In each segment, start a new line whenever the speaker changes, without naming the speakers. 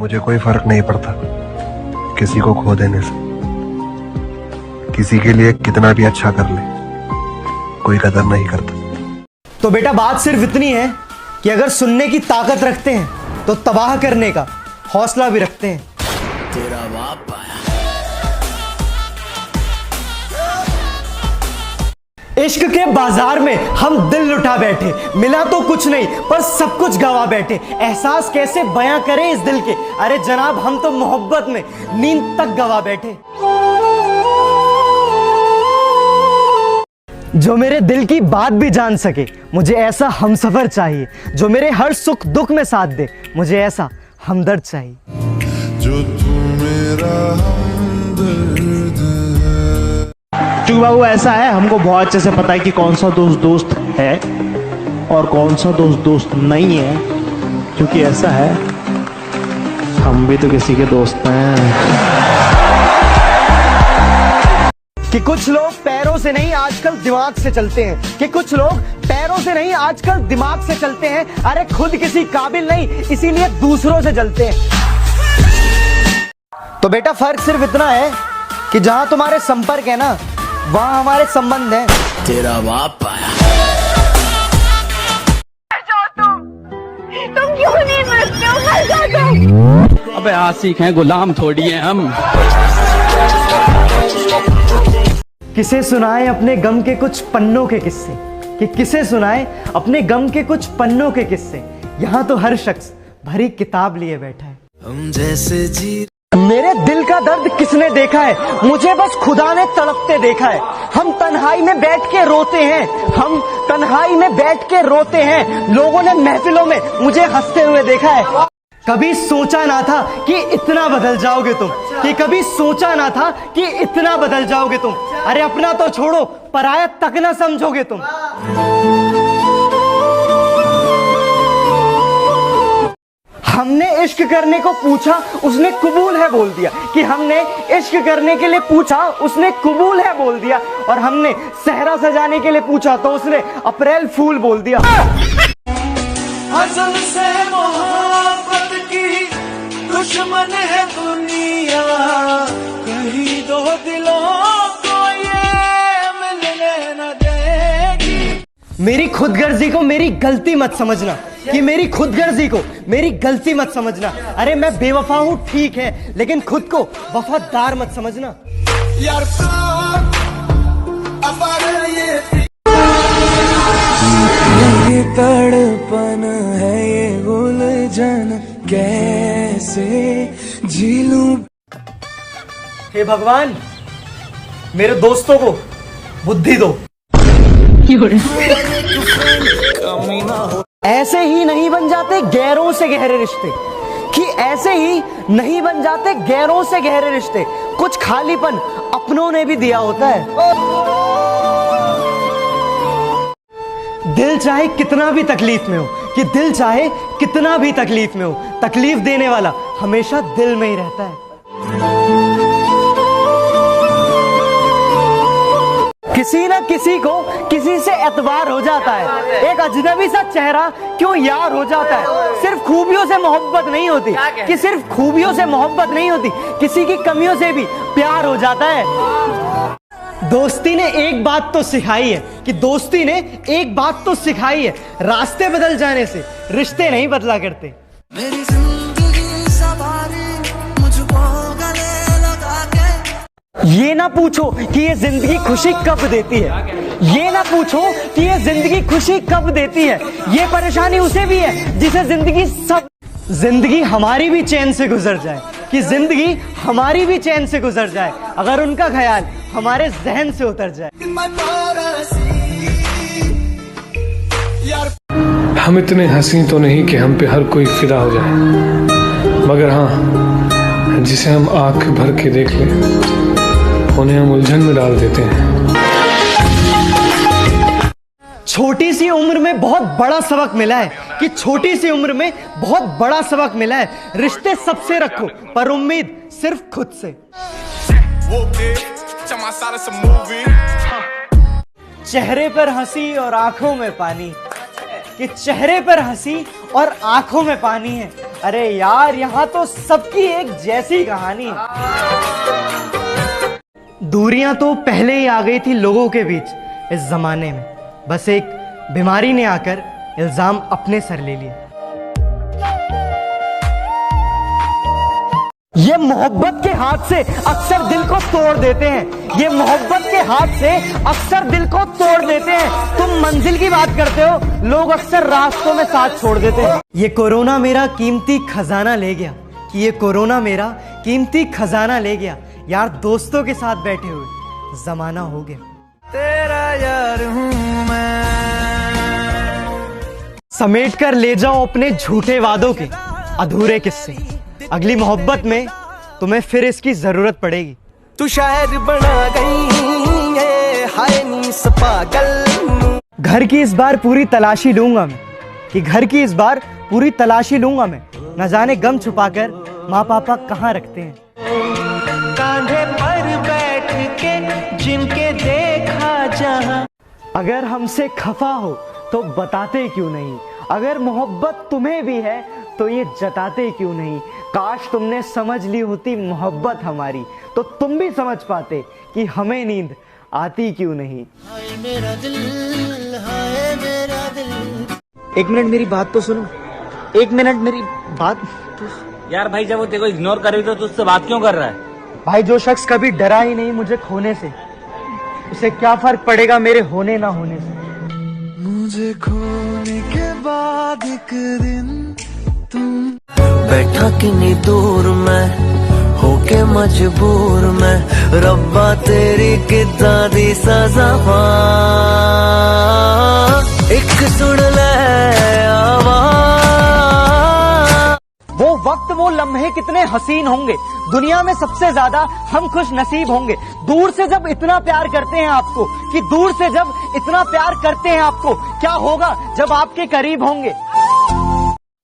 मुझे कोई फर्क नहीं पड़ता किसी को खो देने से। किसी के लिए कितना भी अच्छा कर ले कोई कदर नहीं करता।
तो बेटा बात सिर्फ इतनी है कि अगर सुनने की ताकत रखते हैं तो तबाह करने का हौसला भी रखते हैं।
तेरा बाप आया।
इश्क के बाजार में हम दिल लुटा बैठे, मिला तो कुछ नहीं पर सब कुछ गवा बैठे। एहसास कैसे बयां करें इस दिल के, अरे जनाब हम तो मोहब्बत में नींद तक गवा बैठे। जो मेरे दिल की बात भी जान सके, मुझे ऐसा हमसफर चाहिए। जो मेरे हर सुख दुख में साथ दे, मुझे ऐसा हमदर्द चाहिए।
जो तू मेरा हमदर्द है।
क्योंकि बाबू ऐसा है, हमको बहुत अच्छे से पता है कि कौन सा दोस्त दोस्त है और कौन सा दोस्त दोस्त नहीं है। क्योंकि ऐसा है, हम भी तो किसी के दोस्त हैं।
कि कुछ लोग पैरों से नहीं आजकल दिमाग से चलते हैं, कि कुछ लोग पैरों से नहीं आजकल दिमाग से चलते हैं। अरे खुद किसी काबिल नहीं इसीलिए दूसरों से जलते हैं। तो बेटा फर्क सिर्फ इतना है कि जहां तुम्हारे संपर्क है ना, वहां हमारे संबंध हैं।
तेरा बाप आया।
तुम क्यों नहीं मरते हो? मर जाओ तुम।
अबे आशिक हैं, गुलाम थोड़ी हैं हम।
किसे सुनाए अपने गम के कुछ पन्नों के किस्से, कि किसे सुनाए अपने गम के कुछ पन्नों के किस्से। यहाँ तो हर शख्स भरी किताब लिए बैठा है।
हम जैसे जी
मेरे दिल का दर्द किसने देखा है, मुझे बस खुदा ने तड़पते देखा है। हम तन्हाई में बैठ के रोते हैं, हम तन्हाई में बैठ के रोते हैं। लोगों ने महफिलों में मुझे हंसते हुए देखा है। कभी सोचा ना था कि इतना बदल जाओगे तुम, कि कभी सोचा ना था कि इतना बदल जाओगे तुम। अरे अपना तो छोड़ो, पराया तक ना समझोगे तुम। हमने इश्क करने को पूछा, उसने कबूल है बोल दिया। कि हमने इश्क करने के लिए पूछा, उसने कबूल है बोल दिया। और हमने सहरा सजाने के लिए पूछा तो उसने अप्रैल फूल बोल दिया।
अज़ल से मोहब्बत की दुश्मन है दुनिया, कहीं दो दिलों को ये मिलने न देगी।
मेरी खुदगर्जी को मेरी गलती मत समझना, कि मेरी खुदगर्जी को मेरी गलती मत समझना। अरे मैं बेवफा हूँ ठीक है, लेकिन खुद को वफादार मत समझना।
यार ये तड़पन है, ये उलझन कैसे जी लूं।
हे भगवान, मेरे दोस्तों को बुद्धि दो। ऐसे ही नहीं बन जाते गैरों से गहरे रिश्ते, कि ऐसे ही नहीं बन जाते गैरों से गहरे रिश्ते। कुछ खालीपन अपनों ने भी दिया होता है। दिल चाहे कितना भी तकलीफ में हो, कि दिल चाहे कितना भी तकलीफ में हो, तकलीफ देने वाला हमेशा दिल में ही रहता है। किसी ना किसी को किसी से एतबार हो जाता है। एक अजनबी सा चेहरा क्यों यार हो जाता है। सिर्फ खूबियों से मोहब्बत नहीं होती, कि सिर्फ खूबियों से मोहब्बत नहीं होती, किसी की कमियों से भी प्यार हो जाता है। दोस्ती ने एक बात तो सिखाई है, कि दोस्ती ने एक बात तो सिखाई है, रास्ते बदल जाने से रिश्ते नहीं बदला करते।
मेरी जिंदगी सवारी मुझको गले लगा के।
ये ना पूछो कि ये जिंदगी खुशी कब देती है, ये ना पूछो कि ये जिंदगी खुशी कब देती है। ये परेशानी उसे भी है जिसे जिंदगी हमारी भी चैन से गुजर जाए, कि जिंदगी हमारी भी चैन से गुजर जाए, अगर उनका ख्याल हमारे जहन से उतर जाए।
हम इतने हंसी तो नहीं कि हम पे हर कोई फिदा हो जाए, मगर हाँ, जिसे हम आंख भर के देख लें उन्हें हम उलझन में डाल देते हैं।
छोटी सी उम्र में बहुत बड़ा सबक मिला है, कि छोटी सी उम्र में बहुत बड़ा सबक मिला है। रिश्ते सबसे रखो पर उम्मीद सिर्फ खुद से। चेहरे पर हंसी और आंखों में पानी, कि चेहरे पर हंसी और आंखों में पानी है। अरे यार यहाँ तो सबकी एक जैसी कहानी है। दूरियां तो पहले ही आ गई थी लोगों के बीच इस जमाने में, बस एक बीमारी ने आकर इल्जाम अपने सर ले लिया। ये मोहब्बत के हाथ से अक्सर दिल को तोड़ देते हैं, ये मोहब्बत के हाथ से अक्सर दिल को तोड़ देते हैं। तुम मंजिल की बात करते हो, लोग अक्सर रास्तों में साथ छोड़ देते हैं। ये कोरोना मेरा कीमती खजाना ले गया, कि ये कोरोना मेरा कीमती खजाना ले गया। यार दोस्तों के साथ बैठे हुए जमाना हो गया।
तेरा यार हूँ मैं।
समेट कर ले जाओ अपने झूठे वादों के अधूरे किस्से, अगली मोहब्बत में तुम्हें फिर इसकी जरूरत पड़ेगी।
तू शायर बना गई है, हाय नीस पागल।
घर की इस बार पूरी तलाशी लूंगा मैं, कि घर की इस बार पूरी तलाशी लूंगा मैं। न जाने गम छुपाकर माँ पापा कहाँ रखते हैं।
कांधे पर बैठ के जिनके देखा जहां।
अगर हमसे खफा हो तो बताते क्यों नहीं, अगर मोहब्बत तुम्हें भी है तो ये जताते क्यों नहीं। काश तुमने समझ ली होती मोहब्बत हमारी, तो तुम भी समझ पाते कि हमें नींद आती क्यों नहीं।
हाय मेरा दिल, हाय मेरा दिल।
एक मिनट मेरी बात तो सुनो, एक मिनट मेरी बात।
यार भाई जब वो तेरे को इग्नोर कर रही तो तू उससे बात क्यों कर रहा है?
भाई जो शख्स कभी डरा ही नहीं मुझे खोने से, उसे क्या फर्क पड़ेगा मेरे होने ना होने से।
मुझे खोने के बाद एक दिन तुम बैठा किन्नी दूर मैं, होके मजबूर मैं। रब्बा तेरी किद्दां दी सज़ा एक सुन ले आवाज़।
वो वक्त वो लम्हे कितने हसीन होंगे, दुनिया में सबसे ज्यादा हम खुश नसीब होंगे। दूर से जब इतना प्यार करते हैं आपको, कि दूर से जब इतना प्यार करते हैं आपको, क्या होगा जब आपके करीब होंगे।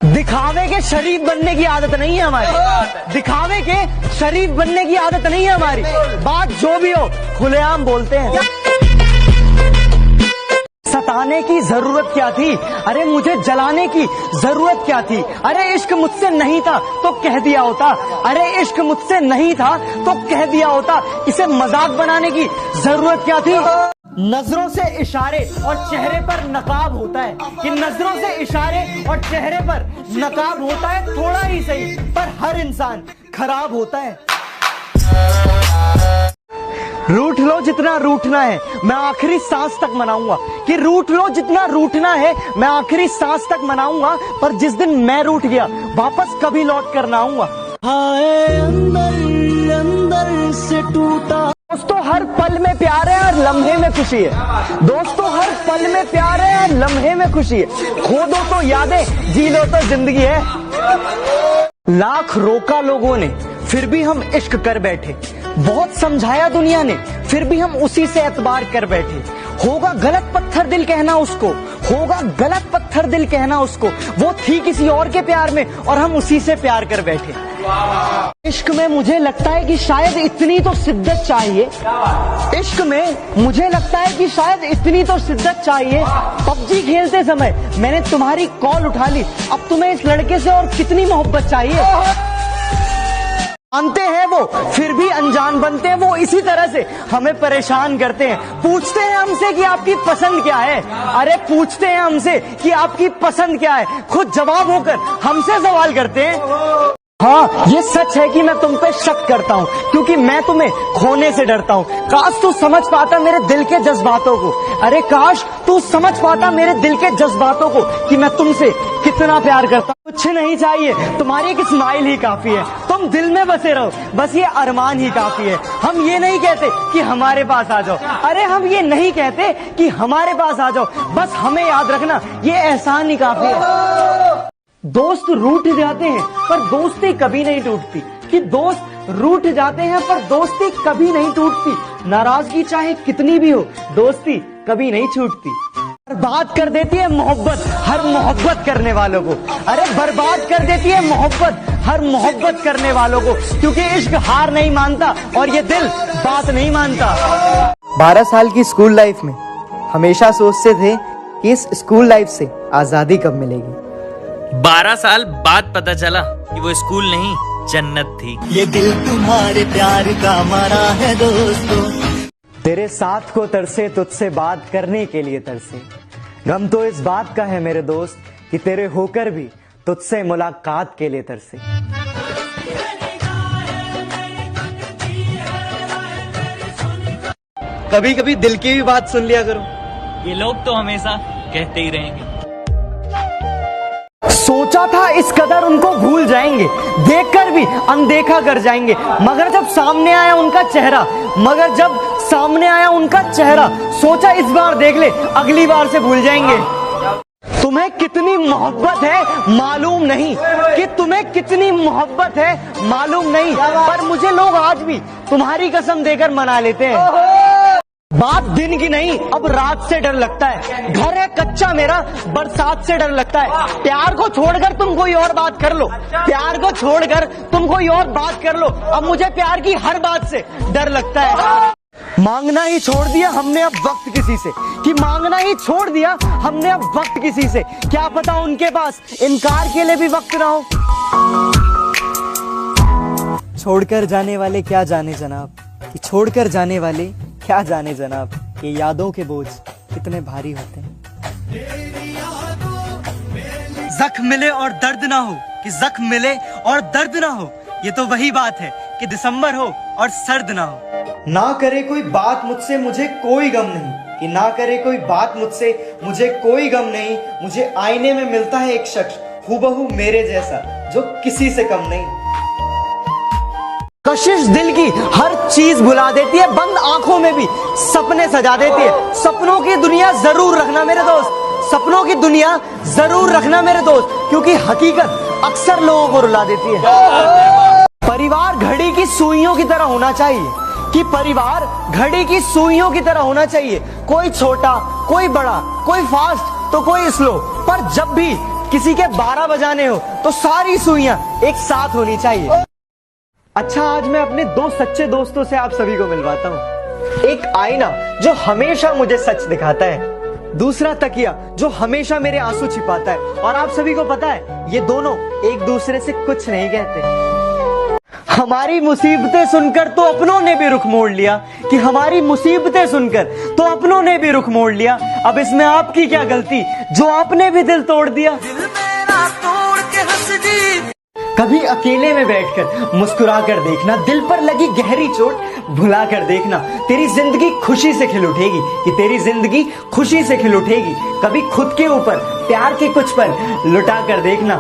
दिखावे के शरीफ बनने की आदत नहीं है हमारी, दिखावे के शरीफ बनने की आदत नहीं है हमारी। बात जो भी हो खुलेआम बोलते हैं। सताने की जरूरत क्या थी, अरे मुझे जलाने की जरूरत क्या थी। अरे इश्क मुझसे नहीं था तो कह दिया होता, अरे इश्क मुझसे नहीं था तो कह दिया होता। इसे मजाक बनाने की जरूरत क्या थी। नजरों से इशारे और चेहरे पर नकाब होता है, कि नजरों से इशारे और चेहरे पर नकाब होता है। थोड़ा ही सही पर हर इंसान खराब होता है। रूठ लो जितना रूठना है, मैं आखिरी सांस तक मनाऊंगा, कि रूठ लो जितना रूठना है, मैं आखिरी सांस तक मनाऊंगा। पर जिस दिन मैं रूठ गया वापस कभी लौट कर ना आऊंगा।
हाय अंदर अंदर से टूटा।
दोस्तों हर पल में प्यार है और लम्हे में खुशी है। दोस्तों हर पल में प्यार है और लम्हे में खुशी है। खो दो तो यादें, जी लो तो जिंदगी है। लाख रोका लोगों ने फिर भी हम इश्क कर बैठे, बहुत समझाया दुनिया ने फिर भी हम उसी से एतबार कर बैठे। होगा गलत पत्थर दिल कहना उसको, होगा गलत पत्थर दिल कहना उसको। वो थी किसी और के प्यार में और हम उसी से प्यार कर बैठे। इश्क में मुझे लगता है कि शायद इतनी तो शिद्दत चाहिए, इश्क में मुझे लगता है कि शायद इतनी तो शिद्दत चाहिए। पबजी खेलते समय मैंने तुम्हारी कॉल उठा ली, अब तुम्हें इस लड़के से और कितनी मोहब्बत चाहिए। जानते हैं वो फिर भी अनजान बनते हैं, वो इसी तरह से हमें परेशान करते हैं। पूछते हैं हमसे कि आपकी पसंद क्या है, अरे पूछते हैं हमसे कि आपकी पसंद क्या है, खुद जवाब होकर हमसे सवाल करते हैं। हाँ ये सच है कि मैं तुम पे शक करता हूँ, क्योंकि मैं तुम्हें खोने से डरता हूँ। काश तू समझ पाता मेरे दिल के जज्बातों को, अरे काश तू समझ पाता मेरे दिल के जज्बातों को, कि मैं तुमसे कितना प्यार करता हूँ। कुछ नहीं चाहिए, तुम्हारी एक स्माइल ही काफी है। तुम दिल में बसे रहो, बस ये अरमान ही काफी है। हम ये नहीं कहते कि हमारे पास आ जाओ, अरे हम ये नहीं कहते कि हमारे पास आ जाओ, बस हमें याद रखना ये एहसान ही काफी है। दोस्त रूठ जाते हैं पर दोस्ती कभी नहीं टूटती, कि दोस्त रूठ जाते हैं पर दोस्ती कभी नहीं टूटती। नाराजगी चाहे कितनी भी हो, दोस्ती कभी नहीं छूटती। बर्बाद कर देती है मोहब्बत हर मोहब्बत करने वालों को, अरे बर्बाद कर देती है मोहब्बत हर मोहब्बत करने वालों को, क्योंकि इश्क हार नहीं मानता और ये दिल बात नहीं मानता। 12 साल की स्कूल लाइफ में हमेशा सोचते थे कि इस स्कूल लाइफ से आजादी कब मिलेगी,
12 साल बाद पता चला कि वो स्कूल नहीं जन्नत थी।
ये दिल तुम्हारे प्यार का मरा है दोस्तों।
तेरे साथ को तरसे, तुझसे बात करने के लिए तरसे। गम तो इस बात का है मेरे दोस्त कि तेरे होकर भी तुझसे मुलाकात के लिए तरसे। कभी कभी दिल की भी बात सुन लिया करो।
ये लोग तो हमेशा कहते ही रहेंगे।
सोचा था इस कदर उनको भूल जाएंगे, देखकर भी अनदेखा कर जाएंगे, मगर जब सामने आया उनका चेहरा, सोचा इस बार देख ले, अगली बार से भूल जाएंगे। तुम्हें कितनी मोहब्बत है मालूम नहीं, कि तुम्हें कितनी मोहब्बत है मालूम नहीं, पर मुझे लोग आज भी तुम्हारी कसम देकर मना लेते हैं। बात दिन की नहीं, अब रात से डर लगता है। घर है कच्चा मेरा, बरसात से डर लगता है। प्यार को छोड़कर तुम कोई और बात कर लो, अब मुझे प्यार की हर बात से डर लगता है। मांगना ही छोड़ दिया हमने अब वक्त किसी से, क्या पता उनके पास इनकार के लिए भी वक्त ना हो। छोड़कर जाने वाले क्या जाने जनाब, ये यादों के बोझ कितने भारी होते हैं। जख्म मिले और दर्द ना हो, ये तो वही बात है कि दिसंबर हो और सर्द ना हो। ना करे कोई बात मुझसे मुझे कोई गम नहीं, मुझे आईने में मिलता है एक शख्स हूबहू मेरे जैसा, जो किसी से कम नहीं। कशिश दिल की हर चीज भुला देती है, बंद आंखों में भी सपने सजा देती है। सपनों की दुनिया जरूर रखना मेरे दोस्त, क्योंकि हकीकत अक्सर लोगों को रुला देती है। परिवार घड़ी की सुइयों की तरह होना चाहिए, कोई छोटा, कोई बड़ा, कोई फास्ट तो कोई स्लो, पर जब भी किसी के 12 बजाने हो तो सारी सुइयां एक साथ होनी चाहिए। अच्छा, आज मैं अपने 2 सच्चे दोस्तों से आप सभी को मिलवाता हूँ। एक आईना जो हमेशा मुझे सच दिखाता है, दूसरा तकिया जो हमेशा मेरे आंसू छिपाता है। और आप सभी को पता है, ये दोनों एक दूसरे से कुछ नहीं कहते। हमारी मुसीबतें सुनकर तो अपनों ने भी रुख मोड़ लिया, अब इसमें आपकी क्या गलती जो आपने भी दिल तोड़ दिया। कभी अकेले में बैठकर मुस्कुरा कर देखना, दिल पर लगी गहरी चोट भुला कर देखना, तेरी जिंदगी खुशी से खिल उठेगी। कभी खुद के ऊपर प्यार के कुछ पल लुटा कर देखना।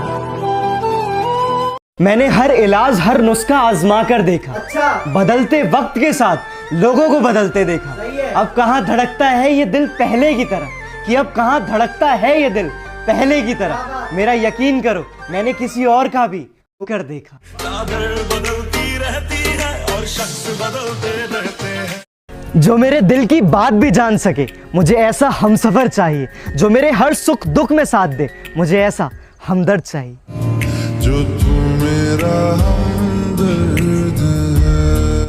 मैंने हर इलाज, हर नुस्खा आजमा कर देखा, बदलते वक्त के साथ लोगों को बदलते देखा। अब कहाँ धड़कता है ये दिल पहले की तरह, मेरा यकीन करो, मैंने किसी और का भी कर देखा। बदलती रहती है और शख्स बदलते रहते हैं। जो मेरे दिल की बात भी जान सके, मुझे ऐसा हमसफर चाहिए, जो मेरे हर सुख दुख में साथ दे, मुझे ऐसा हमदर्द चाहिए।
जो तू मेरा हमदर्द